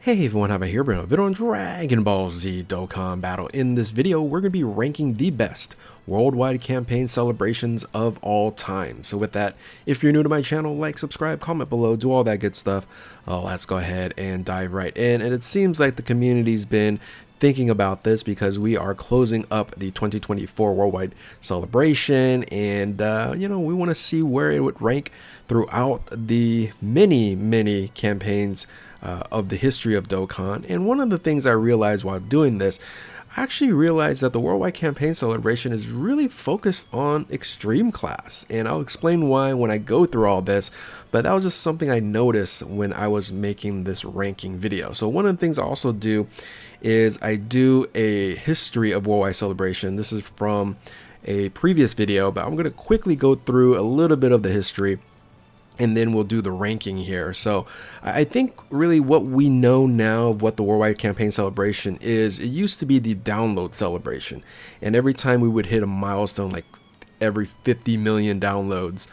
Hey everyone, have I here been a video on Dragon Ball Z Dokkan Battle. In this video, we're going to be ranking the best worldwide campaign celebrations of all time. So with that, if you're new to my channel, like, subscribe, comment below, do all that good stuff. Let's go ahead and dive right in. And it seems like the community's been thinking about this because we are closing up the 2024 worldwide celebration, and we want to see where it would rank throughout the many campaigns of the history of Dokkan. And one of the things I realized while doing this, I actually realized that the worldwide campaign celebration is really focused on extreme class, and I'll explain why when I go through all this, but that was just something I noticed when I was making this ranking video. So one of the things I also do is I do a history of worldwide celebration. This is from a previous video, but I'm going to quickly go through a little bit of the history, and then we'll do the ranking here. So I think really what we know now of what the worldwide campaign celebration is, it used to be the download celebration. And every time we would hit a milestone, like every 50 million downloads,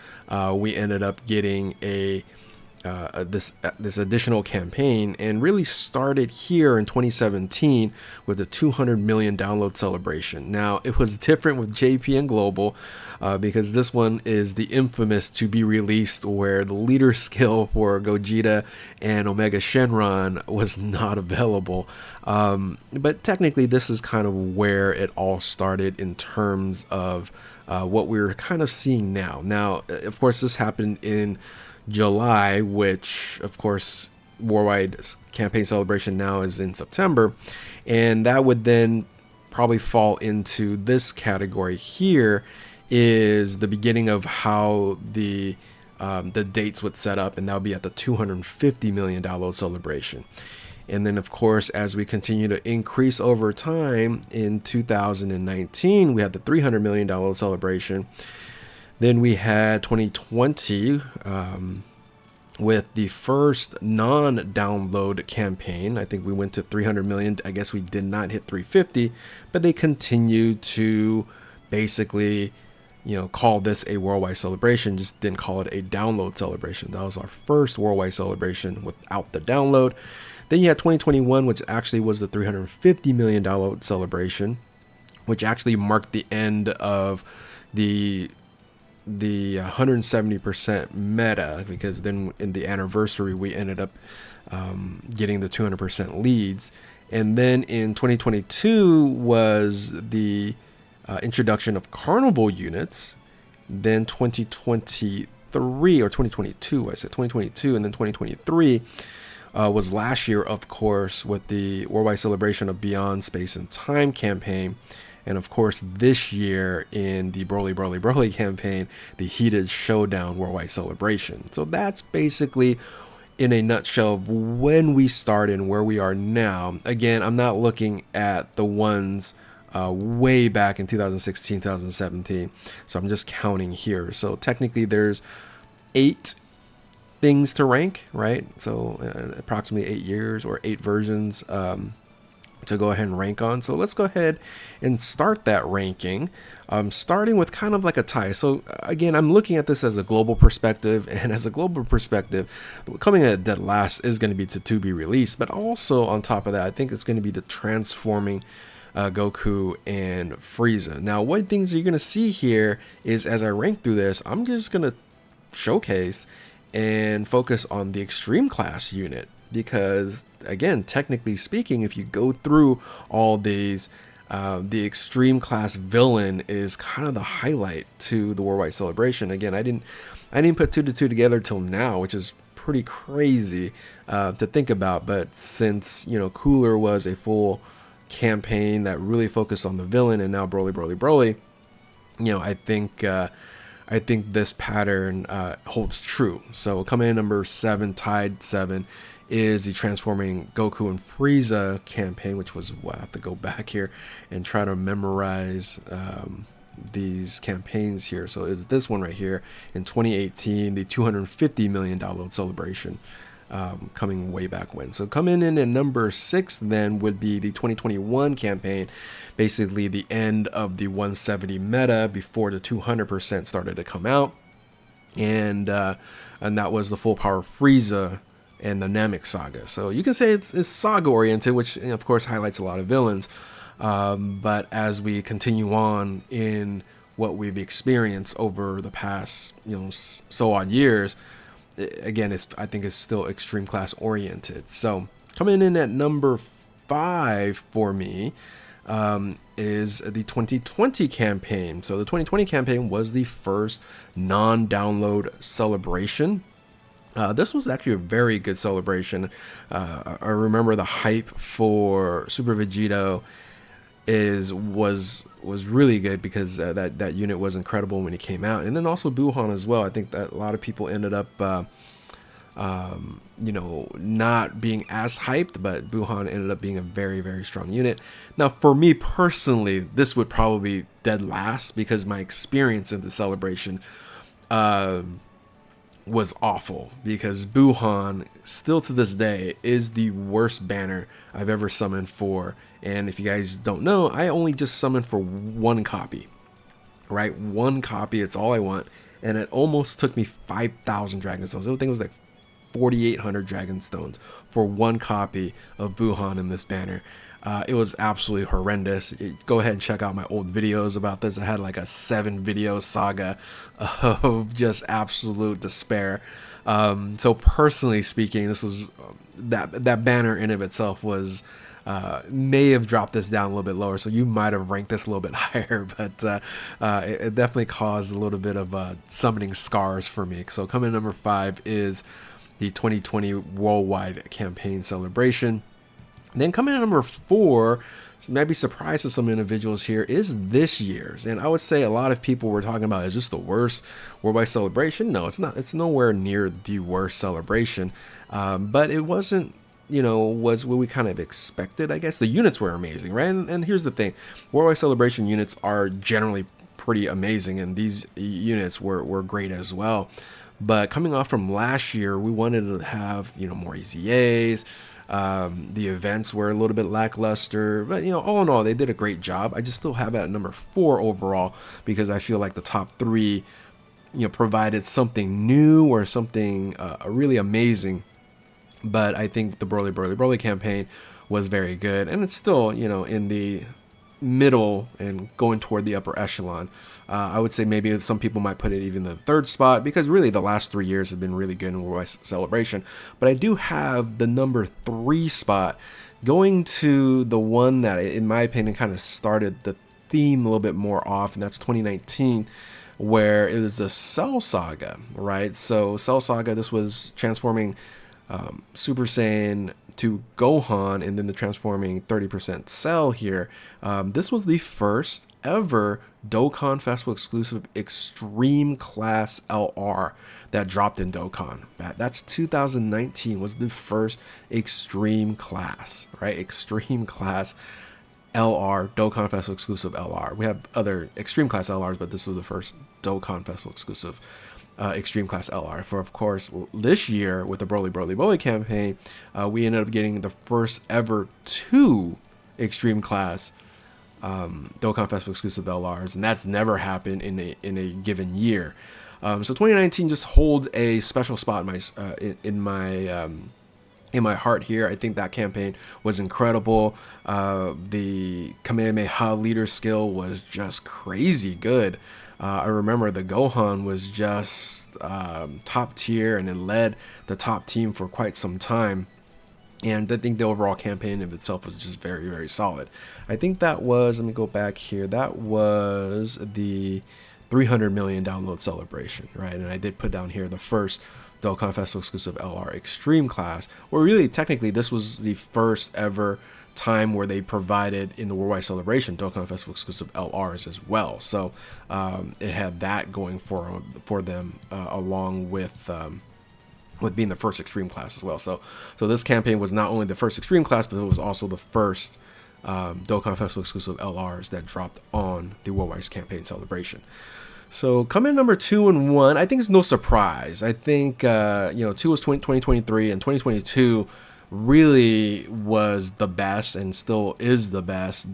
we ended up getting this additional campaign, and really started here in 2017 with the 200 million download celebration. Now it was different with JPN Global because this one is the infamous to be released where the leader skill for Gogeta and Omega Shenron was not available. But technically this is kind of where it all started in terms of what we're kind of seeing now. Now, of course, this happened in July, which of course worldwide campaign celebration now is in September, and that would then probably fall into this category here, is the beginning of how the dates would set up, and that'll be at the $250 million download celebration. And then of course, as we continue to increase over time, in 2019 we had the $300 million download celebration. Then we had 2020 with the first non-download campaign. I think we went to 300 million. I guess we did not hit 350, but they continued to basically, call this a worldwide celebration, just didn't call it a download celebration. That was our first worldwide celebration without the download. Then you had 2021, which actually was the $350 million download celebration, which actually marked the end of the 170% meta, because then in the anniversary we ended up getting the 200% leads. And then in 2022 was the introduction of carnival units. Then 2023 or 2022, I said 2022, and then 2023 was last year, of course, with the worldwide celebration of Beyond Space and Time campaign. And of course, this year in the Broly campaign, the Heated Showdown worldwide celebration. So that's basically, in a nutshell, when we started and where we are now. Again, I'm not looking at the ones way back in 2016, 2017. So I'm just counting here. So technically there's 8 things to rank, right? So approximately 8 years or 8 versions to go ahead and rank on. So let's go ahead and start that ranking, starting with kind of like a tie. So again, I'm looking at this as a global perspective, and as a global perspective, coming at dead last is going to be to be released. But also on top of that, I think it's going to be the transforming Goku and Frieza. Now, what things you're going to see here is, as I rank through this, I'm just going to showcase and focus on the extreme class unit, because again, technically speaking, if you go through all these, the extreme class villain is kind of the highlight to the worldwide celebration. Again, I didn't put 2 to 2 together till now, which is pretty crazy to think about. But since Cooler was a full campaign that really focused on the villain, and now Broly, I think this pattern holds true. So coming in number 7, tied 7, is the transforming Goku and Frieza campaign, which was, I have to go back here and try to memorize these campaigns here. So is this one right here in 2018, the 250 million download celebration, coming way back when. So coming in at number 6 then would be the 2021 campaign, basically the end of the 170 meta before the 200% started to come out, and that was the full power Frieza and the Namek Saga. So you can say it's saga oriented, which of course highlights a lot of villains. But as we continue on in what we've experienced over the past, so odd years, again, I think it's still extreme class oriented. So coming in at number 5 for me is the 2020 campaign. So the 2020 campaign was the first non-download celebration. This was actually a very good celebration. I remember the hype for Super Vegito was really good because that unit was incredible when it came out, and then also Buhan as well. I think that a lot of people ended up not being as hyped, but Buhan ended up being a very, very strong unit. Now, for me personally, this would probably be dead last because my experience in the celebration was awful, because Buhan still to this day is the worst banner I've ever summoned for. And if you guys don't know, I only just summoned for one copy, right? One copy, it's all I want. And it almost took me 5,000 Dragon Stones. I think it was like 4,800 Dragon Stones for one copy of Buhan in this banner. It was absolutely horrendous. Go ahead and check out my old videos about this. I had like a 7-video saga of just absolute despair. So personally speaking, this was that banner in of itself was may have dropped this down a little bit lower, so you might have ranked this a little bit higher, but it definitely caused a little bit of summoning scars for me. So coming in number 5 is the 2020 Worldwide Campaign Celebration. And then coming in number 4, you might be surprised to some individuals here, is this year's. And I would say a lot of people were talking about, is this the worst Worldwide Celebration? No, it's not. It's nowhere near the worst celebration. But it wasn't, was what we kind of expected, I guess. The units were amazing, right? And here's the thing. Worldwide Celebration units are generally pretty amazing, and these units were great as well. But coming off from last year, we wanted to have, more EZAs. The events were a little bit lackluster, but all in all, they did a great job. I just still have it at number 4 overall, because I feel like the top 3, provided something new or something really amazing. But I think the Broly campaign was very good, and it's still, in the middle and going toward the upper echelon. I would say maybe some people might put it even the 3rd spot, because really the last 3 years have been really good in Worldwide Celebration. But I do have the number 3 spot going to the one that, in my opinion, kind of started the theme a little bit more off, and that's 2019, where it was a Cell Saga, right? So Cell Saga, this was transforming Super Saiyan to Gohan, and then the transforming 30% Cell here. This was the first ever Dokkan Festival exclusive Extreme Class LR that dropped in Dokkan. That's 2019 was the first Extreme Class, right? Extreme Class LR, Dokkan Festival exclusive LR. We have other Extreme Class LRs, but this was the first Dokkan Festival exclusive Extreme Class LR. For, of course, this year with the Broly campaign, we ended up getting the first ever 2 Extreme Class Dokkan Festival exclusive LRs, and that's never happened in a given year. So 2019 just holds a special spot in my heart here. I think that campaign was incredible. The Kamehameha leader skill was just crazy good. I remember the Gohan was just top tier, and it led the top team for quite some time. And I think the overall campaign of itself was just very, very solid. I think that was, let me go back here, that was the 300 million download celebration, right? And I did put down here the first Dokkan Festival exclusive LR Extreme Class, where really technically this was the first ever time where they provided in the Worldwide Celebration Dokkan Festival exclusive LRs as well. So it had that going for them, along with being the first Extreme Class as well. So this campaign was not only the first Extreme Class, but it was also the first Dokkan Festival exclusive LRs that dropped on the Worldwide Campaign Celebration. So coming in number 2 and 1, I think it's no surprise. I think 2 was 2023, and 2022 really was the best and still is the best,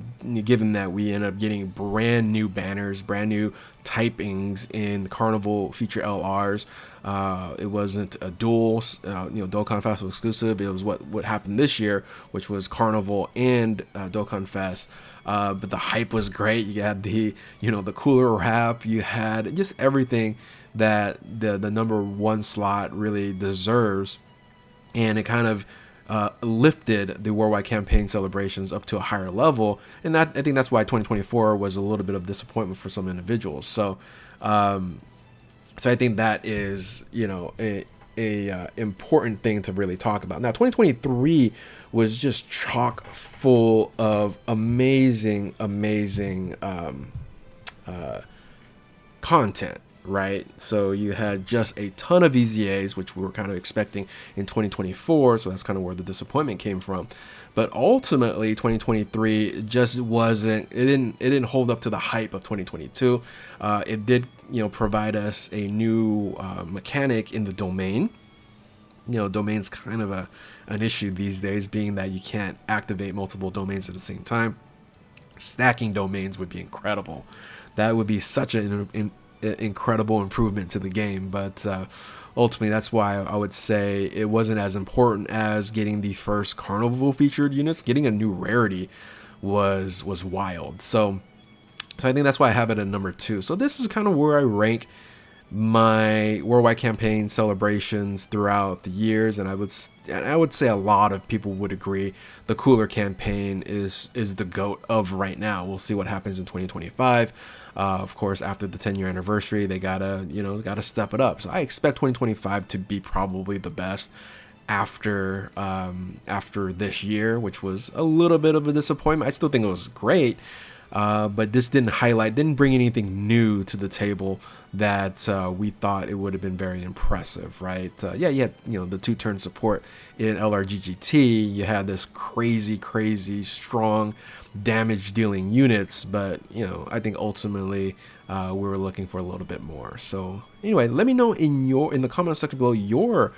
given that we end up getting brand new banners, brand new typings in Carnival feature LRs. It wasn't a dual, Dokkan Fest was exclusive. It was what happened this year, which was Carnival and Dokkan Fest. But the hype was great. You had the cooler wrap. You had just everything that the number one slot really deserves, and it kind of lifted the worldwide campaign celebrations up to a higher level. And I think that's why 2024 was a little bit of disappointment for some individuals. So I think that is, a important thing to really talk about. Now, 2023 was just chock full of amazing content, right? So you had just a ton of EZAs, which we were kind of expecting in 2024. So that's kind of where the disappointment came from. But ultimately, 2023 just wasn't. It didn't hold up to the hype of 2022. It did, provide us a new mechanic in the domain. Domain's kind of an issue these days, being that you can't activate multiple domains at the same time. Stacking domains would be incredible. That would be such an incredible improvement to the game. But ultimately, that's why I would say it wasn't as important as getting the first Carnival featured units. Getting a new rarity was wild. So I think that's why I have it at number 2. So this is kind of where I rank my worldwide campaign celebrations throughout the years, and I would say a lot of people would agree the cooler campaign is the GOAT of right now. We'll see what happens in 2025. Of course, after the 10-year anniversary, they gotta step it up. So I expect 2025 to be probably the best after this year, which was a little bit of a disappointment. I still think it was great, but this didn't bring anything new to the table that we thought it would have been very impressive, right? You had the 2-turn support in LRGGT. You had this crazy strong damage dealing units, but I think ultimately we were looking for a little bit more. So anyway, let me know in the comment section below your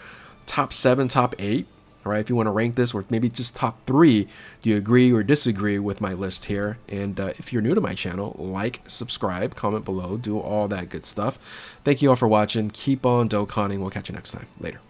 top 7, top 8. All right, if you want to rank this, or maybe just top 3, do you agree or disagree with my list here? And if you're new to my channel, like, subscribe, comment below, do all that good stuff. Thank you all for watching. Keep on Dokkaning. We'll catch you next time. Later.